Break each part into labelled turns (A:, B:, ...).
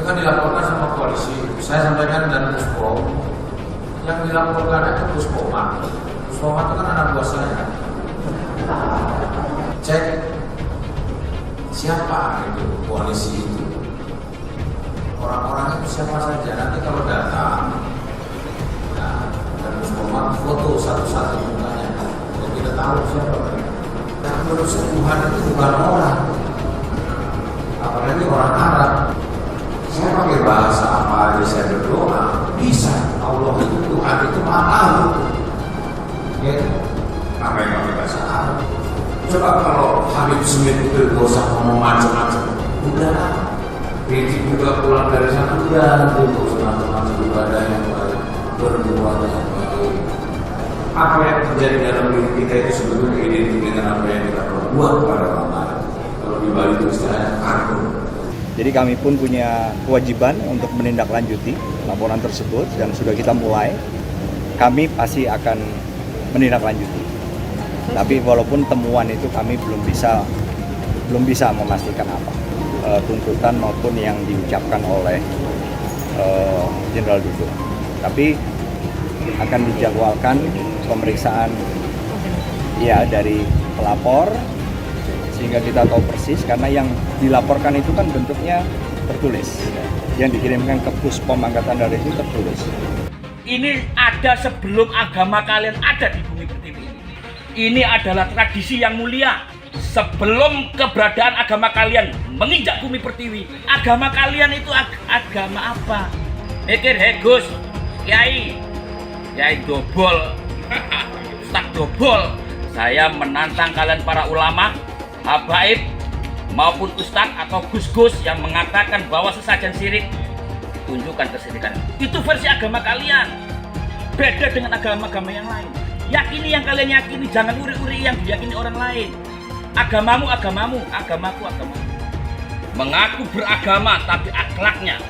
A: kan dilaporkan sama polisi. Saya sampaikan dan Puspom, yang dilaporkan itu Puspoma. Puspoma itu kan anak buah saya. Cek siapa itu koalisi itu, orang-orang itu siapa saja. Nanti kalau datang, nah, dan Puspoma foto satu-satu mukanya, dan kita tahu siapa mereka. Nah, menurut saya Tuhan itu bukan orang, apalagi orang Arab. Saya pakai bahasa apa aja saya berdoa, bisa. Allah itu Tuhan itu maha. Ya, apa yang pakai bahasa Arab? Coba kalau Habib Smith itu usah ngomong macam-macam, udah. Kritik juga pulang dari sana, udah. Itu macam-macam ibadah yang baik, berbuat yang baik. Apa yang terjadi dalam diri kita itu sebetulnya identik dengan apa yang kita perbuat pada orang lain. Kalau di Bali itu istilahnya kartu.
B: Jadi kami pun punya kewajiban untuk menindaklanjuti laporan tersebut dan sudah kita mulai. Kami pasti akan menindaklanjuti. Tapi walaupun temuan itu kami belum bisa memastikan apa tuntutan maupun yang diucapkan oleh Jenderal Dudung. Tapi akan dijadwalkan pemeriksaan ya dari pelapor, sehingga kita tahu persis, karena yang dilaporkan itu kan bentuknya tertulis, yang dikirimkan ke Puspom Angkatan Darat itu tertulis.
C: Ini ada sebelum agama kalian ada di bumi pertiwi ini. Ini adalah tradisi yang mulia. Sebelum keberadaan agama kalian menginjak bumi pertiwi, agama kalian itu agama apa? Mikir, Gus, Kiai dobol, Ustaz dobol. Saya menantang kalian para ulama, habaib maupun ustaz atau gus-gus yang mengatakan bahwa sesajen syirik, tunjukkan kesirikan. Itu versi agama kalian, beda dengan agama-agama yang lain. Yakini yang kalian yakini, jangan uri-uri yang diyakini orang lain. Agamamu agamamu, agamaku agamamu. Mengaku beragama tapi akhlaknya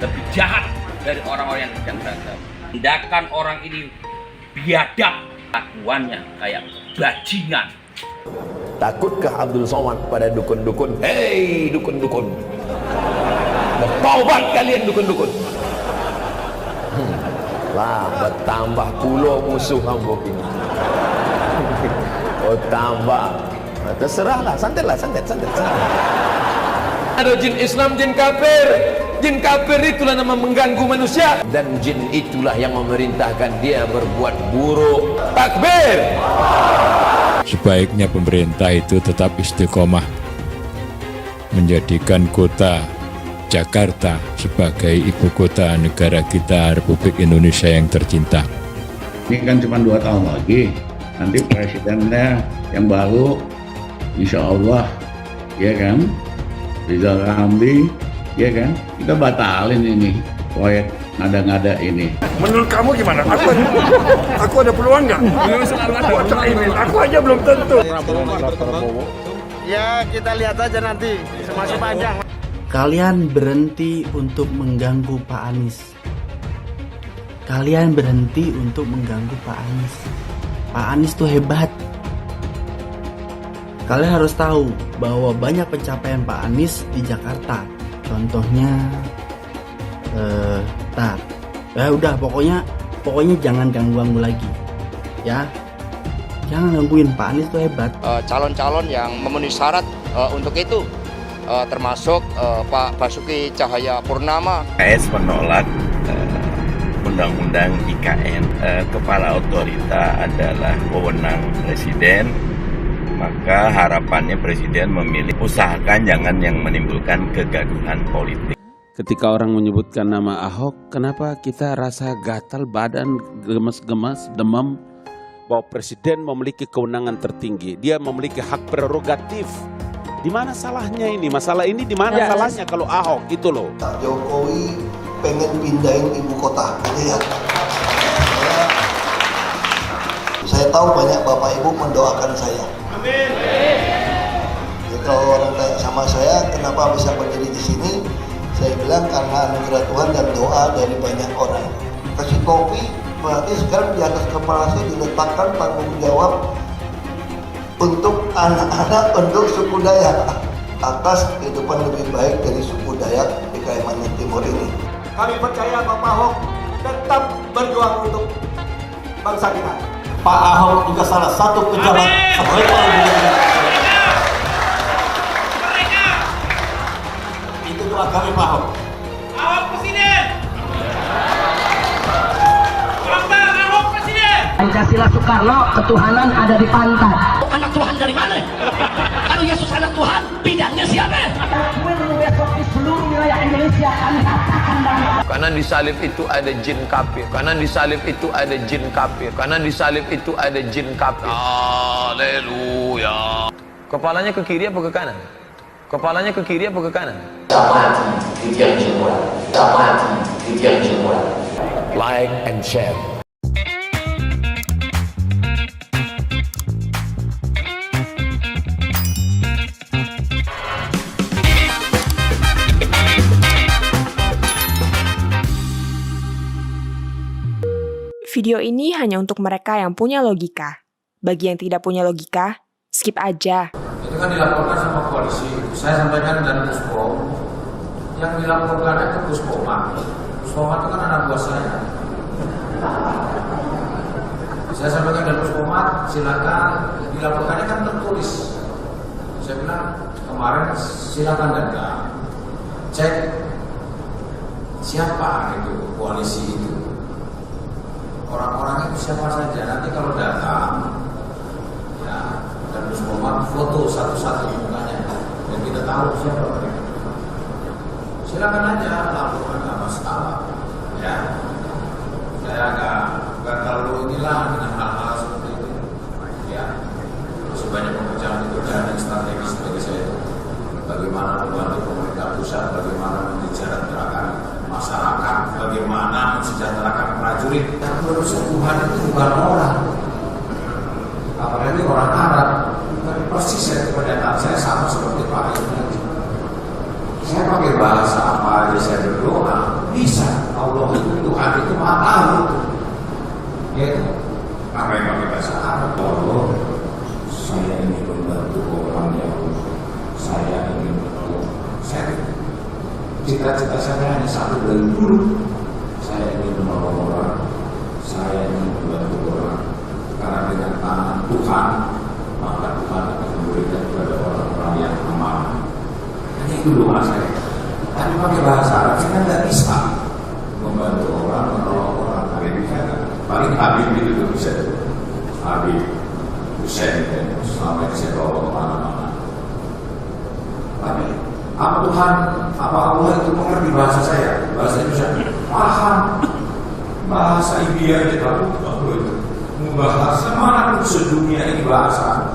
C: lebih jahat dari orang-orang yang tidak beragama. Tindakan orang ini biadab, lakuannya kayak bajingan.
D: Takutkah Abdul Somad pada dukun-dukun? Hei dukun-dukun, bertaubat kalian dukun-dukun. Lah bertambah pulau musuh hambuk ini. Oh tambah, terserahlah, santai. Ada jin Islam, jin kafir. Jin kafir itulah nama mengganggu manusia, dan jin itulah yang memerintahkan dia berbuat buruk. Takbir.
E: Sebaiknya pemerintah itu tetap istiqomah menjadikan kota Jakarta sebagai ibu kota negara kita, Republik Indonesia yang tercinta.
F: Ini kan cuma 2 tahun lagi, nanti presidennya yang baru, insya Allah, ya kan, Rizal Ramli, ya kan, kita batalin ini proyek ngada-ngada ini.
G: Menurut kamu gimana? Aku ada peluang nggak? Buat Caimin, aku aja belum tentu.
H: Ya kita lihat aja nanti, masih panjang.
I: Kalian berhenti untuk mengganggu Pak Anies. Kalian berhenti untuk mengganggu Pak Anies. Pak Anies tuh hebat. Kalian harus tahu bahwa banyak pencapaian Pak Anies di Jakarta. Contohnya ya udah pokoknya jangan ganggu lagi ya, jangan gangguin. Pak Anies itu hebat.
J: Calon-calon yang memenuhi syarat untuk itu termasuk Pak Basuki Cahayapurnama.
K: PKS menolak undang-undang IKN. Kepala otorita adalah wewenang presiden, maka harapannya presiden memilih usahakan jangan yang menimbulkan kegaduhan politik.
L: Ketika orang menyebutkan nama Ahok, kenapa kita rasa gatal badan, gemes-gemes, demam? Bahwa presiden memiliki kewenangan tertinggi, dia memiliki hak prerogatif. Di mana salahnya ini? Masalah ini di mana salahnya kalau Ahok itu loh?
M: Pak Jokowi pengen pindahin ibu kota, ya. Saya tahu banyak bapak ibu mendoakan saya. Amin. Ya, kalau orang tanya sama saya, kenapa bisa berdiri di sini? Saya bilang karena anugerah Tuhan dan doa dari banyak orang. Kasih topi, berarti sekarang di atas kepala saya diletakkan tanggung jawab untuk anak-anak, untuk suku Dayak, atas kehidupan lebih baik dari suku Dayak di Kalimantan Timur. Kami percaya Bapak Ahok tetap berjuang untuk bangsa kita. Pak Ahok juga salah satu pejabat terhebat di negeri. Itu doa kami Pak Ahok.
C: Ahok Presiden! Ahok Presiden!
N: Pancasila Soekarno, ketuhanan ada di pantat.
C: Anak Tuhan dari mana? Kalau Yesus anak Tuhan, bidangnya siapa?
N: Besok di seluruh wilayah Indonesia kami katakan bahwa
D: Karena di salib itu ada jin kafir. Karena di salib itu ada jin kafir. Karena di salib itu ada jin kafir. Haleluya. Kepalanya ke kiri apa ke kanan? Kepalanya ke kiri apa ke kanan? Like and share.
O: Video ini hanya untuk mereka yang punya logika. Bagi yang tidak punya logika, skip aja.
A: Itu kan dilaporkan sama koalisi. Saya sampaikan dan Puspo. Yang dilaporkan itu Puspoma. Puspoma itu kan anak buah saya. Saya sampaikan dan Puspoma, silakan. Dilaporkannya kan tertulis. Saya bilang kemarin silakan datang. Cek siapa itu koalisi itu. Orang-orang itu siapa saja, nanti kalau datang ya, dan Puspoma foto satu-satu mukanya dan kita tahu siapa mereka. Silakan aja laporan, nggak masalah ya. Saya nggak terlalu inilah dengan hal-hal seperti itu ya. Sebanyak pekerjaan yang strategis bagi saya itu bagaimana membantu pemerintah pusat, bagaimana mensejahterakan masyarakat, bagaimana mensejahterakan prajurit. Yang menurut Tuhan itu bukan orang, apalagi orang Arab. Tapi persis saya kepada saya sama seperti Pak Ibu. Saya pakai bahasa apa aja saya berdoa bisa. Allah itu Tuhan itu maha tahu. Yaitu apa yang pakai bahasa Arab? Allah, saya ingin membantu orang yang saya ingin membantu. Saya cita-cita saya hanya satu dari dulu. Saya ingin menolong orang, saya ingin membantu orang. Karena dengan tangan Tuhan, maka Tuhan akan memberikan kepada orang-orang yang amanah. Hanya itu doa saya. Tapi pakai bahasa Arab saya kan nggak bisa membantu orang, menolong orang. Habib bisa kan? Paling Habib itu bisa. Habib, Hussein dan selama ini saya bawa kemana-mana. Tapi apa Tuhan, apa Allah itu mengerti bahasa saya, bahasa Indonesia, paham bahasa India aja tahu apa itu, bahasa mana pun sedunia ini bahasa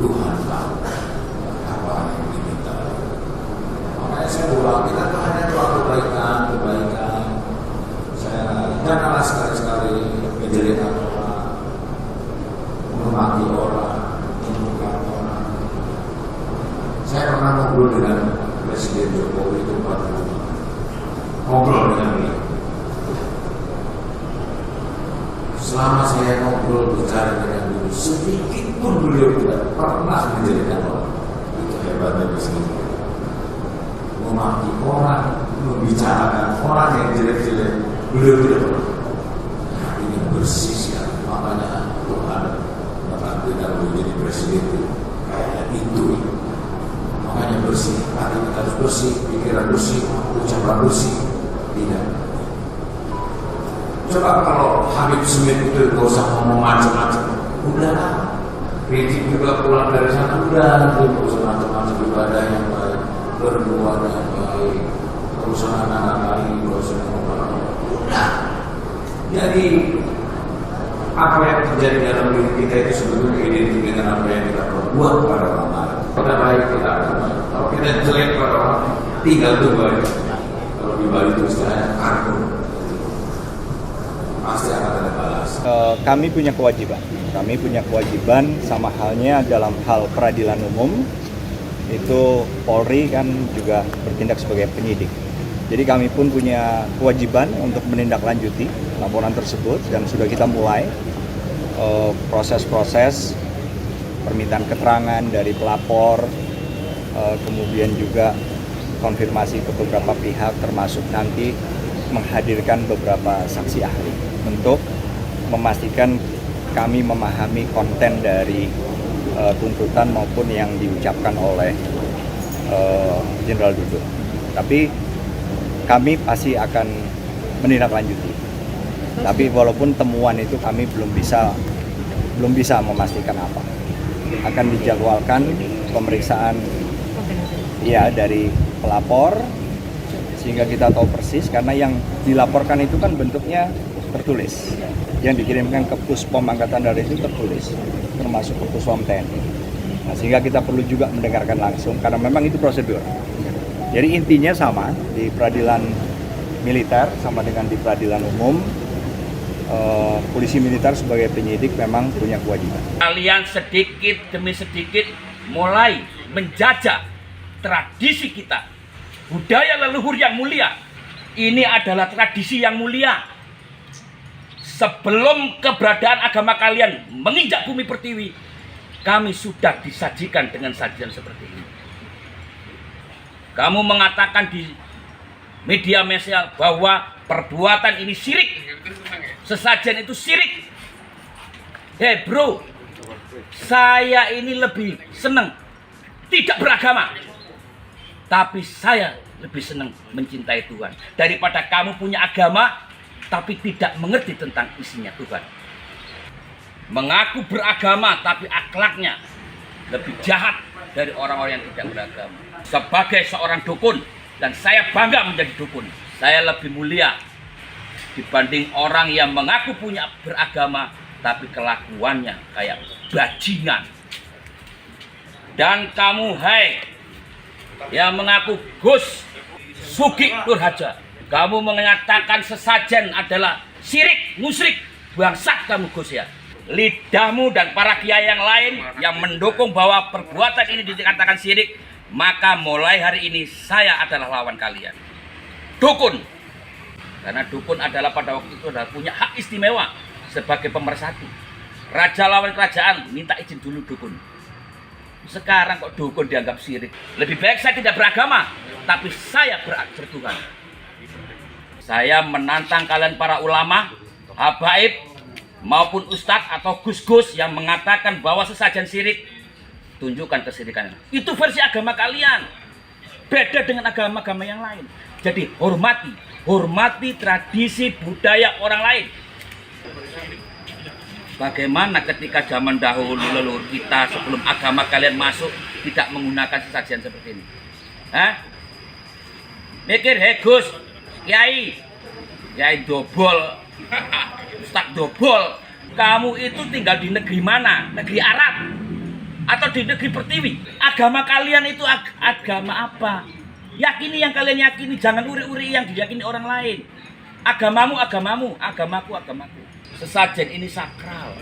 A: Tuhan tahu apa yang diminta. Makanya saya ulang, kita tuh hanya doa kebaikan. Saya janganlah sekali-sekali menjelekkan orang, memaki orang, membuka orang. Saya pernah ngobrol dengan Presiden Jokowi itu 45. Ngobrol dengan beliau. Selama saya ngobrol bicara dengan beliau, sedikit pun beliau tidak pernah menjadikan orang. Itu hebatnya Presiden. Memaki orang, membicarakan orang yang jelek-jelek, beliau tidak pernah. Nah, ini bersih sekali. Makanya Tuhan menakdirkan beliau jadi presiden itu kayak itu. Makanya bersih, hati kita harus bersih, pikiran bersih, ucapan bersih. Tidak. Coba kalau Habib Smith itu gak usah ngomong macam-macam, udah lah. Rizik juga pulang dari sana, udah gak usah macam-macam, ibadah yang baik, berdoa yang baik, perusahaan anak lain, gak usah ngomong. Udah. Jadi apa yang terjadi dalam diri kita itu sebetulnya identik dengan apa yang kita perbuat kepada orang lain. Kita baik, kita akan baik. Kalau kita jelek kepada orang, tinggal itu baik. Kalau di Bali itu istilahnya kartu, pasti akan ada balas.
B: Kami punya kewajiban sama halnya dalam hal peradilan umum. Itu Polri kan juga bertindak sebagai penyidik. Jadi kami pun punya kewajiban untuk menindaklanjuti laporan tersebut dan sudah kita mulai proses-proses permintaan keterangan dari pelapor, kemudian juga konfirmasi ke beberapa pihak termasuk nanti menghadirkan beberapa saksi ahli untuk memastikan kami memahami konten dari tuntutan maupun yang diucapkan oleh Jenderal Dudung. Tapi kami pasti akan menindaklanjuti. Tapi walaupun temuan itu kami belum bisa memastikan apa. Akan dijadwalkan pemeriksaan ya dari pelapor sehingga kita tahu persis, karena yang dilaporkan itu kan bentuknya tertulis. Yang dikirimkan ke Puspom Angkatan Darat itu tertulis, termasuk ke Puspom TNI. Nah, sehingga kita perlu juga mendengarkan langsung karena memang itu prosedur. Jadi intinya sama di peradilan militer sama dengan di peradilan umum. Polisi militer sebagai penyidik memang punya kewajiban.
C: Kalian sedikit demi sedikit mulai menjajah tradisi kita, budaya leluhur yang mulia. Ini adalah tradisi yang mulia. Sebelum keberadaan agama kalian menginjak bumi pertiwi, kami sudah disajikan dengan sajian seperti ini. Kamu mengatakan di media sosial bahwa perbuatan ini syirik. Sesajen itu syirik. Hei bro, saya ini lebih senang tidak beragama. Tapi saya lebih senang mencintai Tuhan daripada kamu punya agama tapi tidak mengerti tentang isinya Tuhan. Mengaku beragama tapi akhlaknya lebih jahat dari orang-orang yang tidak beragama. Sebagai seorang dukun, dan saya bangga menjadi dukun, saya lebih mulia dibanding orang yang mengaku punya beragama tapi kelakuannya kayak bajingan. Dan kamu, hai yang mengaku Gus Sugih Nurhaja, kamu mengatakan sesajen adalah syirik, musyrik, bangsat kamu Gus ya. Lidahmu dan para kiai yang lain yang mendukung bahwa perbuatan ini dikatakan syirik, maka mulai hari ini saya adalah lawan kalian. Dukun. Karena dukun adalah pada waktu itu adalah punya hak istimewa sebagai pemersatu. Raja lawan kerajaan minta izin dulu dukun. Sekarang kok dukun dianggap syirik. Lebih baik saya tidak beragama, tapi saya bertuhan. Saya menantang kalian para ulama, habaib, maupun ustadz atau gus-gus yang mengatakan bahwa sesajen syirik. Tunjukkan kesyirikannya. Itu versi agama kalian. Beda dengan agama-agama yang lain. Jadi hormati tradisi budaya orang lain. Bagaimana ketika zaman dahulu leluhur kita sebelum agama kalian masuk tidak menggunakan sesajian seperti ini? Hah? Mikir, hei Gus, Kiai dobol, Ustadz dobol. Kamu itu tinggal di negeri mana? Negeri Arab atau di negeri Pertiwi? Agama kalian itu agama apa? Yakini yang kalian yakini, jangan uri-uri yang diyakini orang lain. Agamamu, agamaku. Sesajen ini sakral.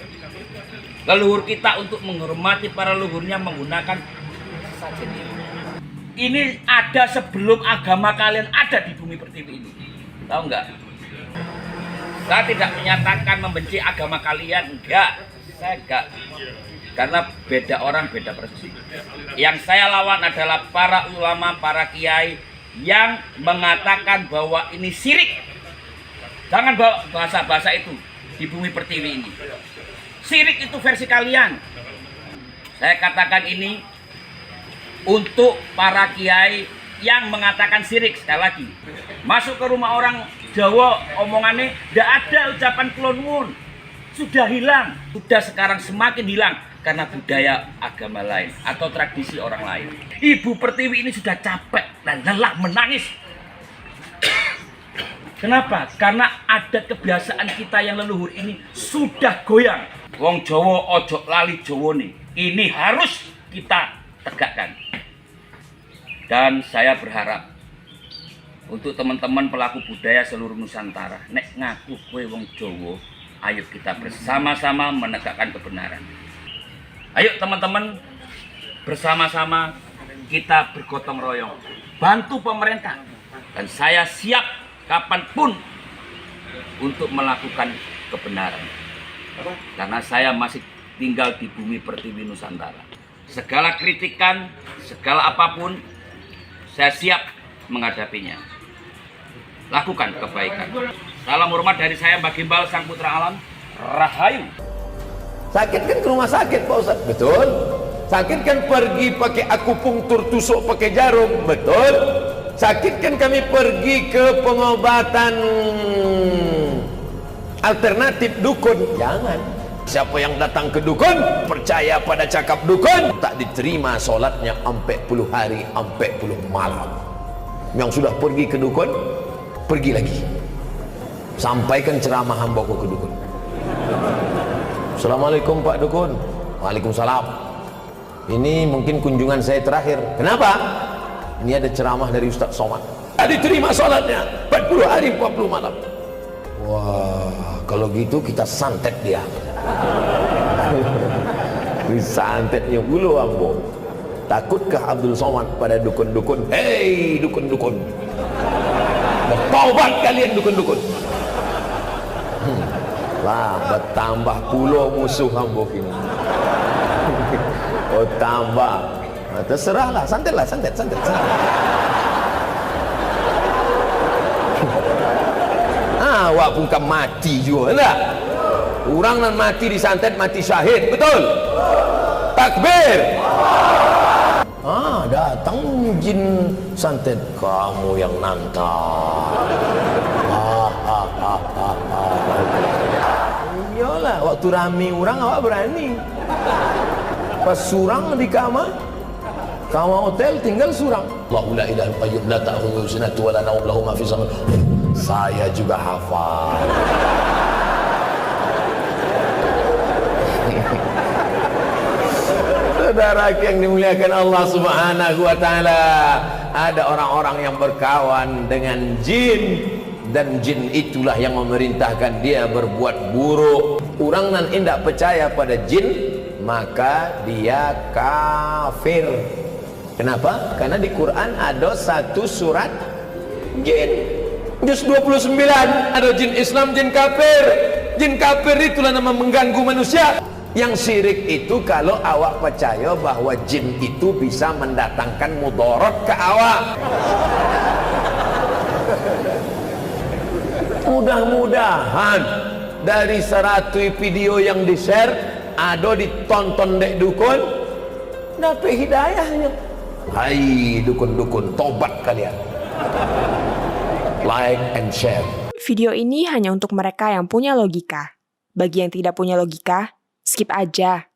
C: Leluhur kita untuk menghormati para leluhurnya menggunakan sesajen ini. Ini ada sebelum agama kalian ada di bumi Pertiwi ini. Tahu nggak? Saya tidak menyatakan membenci agama kalian, enggak. Saya enggak. Karena beda orang, beda persepsi. Yang saya lawan adalah para ulama, para kiai yang mengatakan bahwa ini syirik. Jangan bawa bahasa-bahasa itu di bumi Pertiwi ini. Syirik itu versi kalian. Saya katakan ini untuk para kiai yang mengatakan syirik. Sekali lagi, masuk ke rumah orang Jawa, omongannya tidak ada ucapan kulonwun. Sudah hilang, sudah sekarang semakin hilang karena budaya agama lain atau tradisi orang lain. Ibu Pertiwi ini sudah capek dan lelah menangis. Kenapa? Karena ada kebiasaan kita yang leluhur ini sudah goyang. Wong Jawa ojo lali Jawa nih. Ini harus kita tegakkan. Dan saya berharap untuk teman-teman pelaku budaya seluruh Nusantara, nek ngaku kowe wong Jawa, ayo kita bersama-sama menegakkan kebenaran. Ayo teman-teman, bersama-sama kita bergotong royong, bantu pemerintah. Dan saya siap kapanpun untuk melakukan kebenaran. Karena saya masih tinggal di bumi Pertiwi Nusantara. Segala kritikan, segala apapun, saya siap menghadapinya. lakukan kebaikan. Salam hormat dari saya Mbak Gimbal Sang Putra Alam. Rahayu.
D: Sakit kan ke rumah sakit Pak Ustaz? Betul. Sakit kan pergi pakai akupunktur, tusuk pakai jarum? Betul. Sakit kan kami pergi ke pengobatan alternatif dukun? Jangan. Siapa yang datang ke dukun, percaya pada cakap dukun, tak diterima solatnya sampai puluh hari, sampai puluh malam. Yang sudah pergi ke dukun, pergi lagi. Sampaikan ceramah hambaku ke dukun. Assalamualaikum Pak Dukun. Waalaikumsalam. Ini mungkin kunjungan saya terakhir. Kenapa? Ini ada ceramah dari Ustaz Somad. Tak diterima solatnya 40 hari 40 malam. Wah, kalau gitu kita santet dia. Disantetnya dulu ambo. Takutkah Abdul Somad pada dukun-dukun? Hei dukun-dukun, bertaubat kalian dukun-dukun. Lah bertambah puluh musuh ambo ini. Oh tambah. Nah, terserahlah, santet. Awak pun kan mati juga, enggak? Orang nan mati disantet mati syahid, betul? Takbir. Datang jin santet, kamu yang nantar. Iyalah, waktu rame orang awak berani. Pas surang di kamar hotel tinggal surang. Allahu la ilaha illa qayyum la ta'khudhuhu sinatun wa la nawm lahu ma fis samawati. Saya juga hafal. Saudara yang dimuliakan Allah Subhanahu wa taala, ada orang-orang yang berkawan dengan jin, dan jin itulah yang memerintahkan dia berbuat buruk. Orang nan indak percaya pada jin, maka dia kafir. Kenapa? Karena di Quran ada satu surat jin, juz 29, ada jin Islam, jin kafir. Jin kafir itulah nama mengganggu manusia. Yang syirik itu kalau awak percaya bahwa jin itu bisa mendatangkan mudarat ke awak. Mudah-mudahan dari 100 video yang di-share, ada ditonton dek dukun, dapat hidayahnya. Hai dukun-dukun, tobat kalian. Like and share.
O: Video ini hanya untuk mereka yang punya logika. Bagi yang tidak punya logika, skip aja.